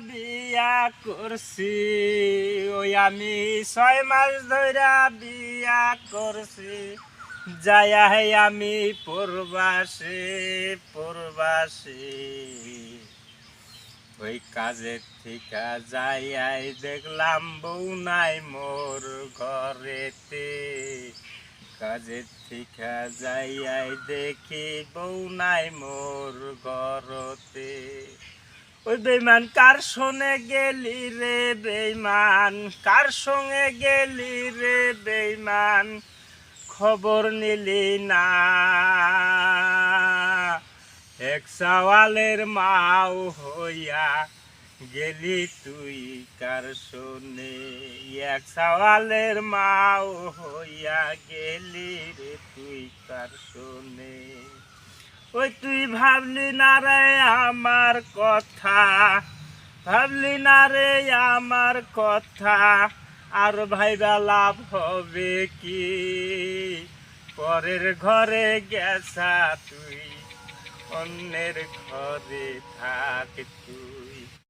বিয়া করছি ওই আমি 6 মাস ধইরা বিয়া করছি যায়া হে আমি প্রবাসী ওই কাজের থিকা যাইয়াই দেখলাম বউ নাই মোর ঘরেতে কাজের থিকা যাইয়াই দেখি বউ নাই মোর ঘরতে ওই বেইমান কার সঙ্গে গেলি রে বেইমান কার সঙ্গে গেলি রে বেইমান খবর নিলি না এক সওয়ালের মাও হইয়া গেলি তুই কার শোনে এক সওয়ালের মাও হইয়া গেলি রে তুই কার শোনে ওই তুই ভাবলি না রে আমার কথা ভাবলি না রে আমার কথা আর ভাইবা লাভ হবে কি পরের ঘরে গেছা তুই অন্যের ঘরে থাক তুই।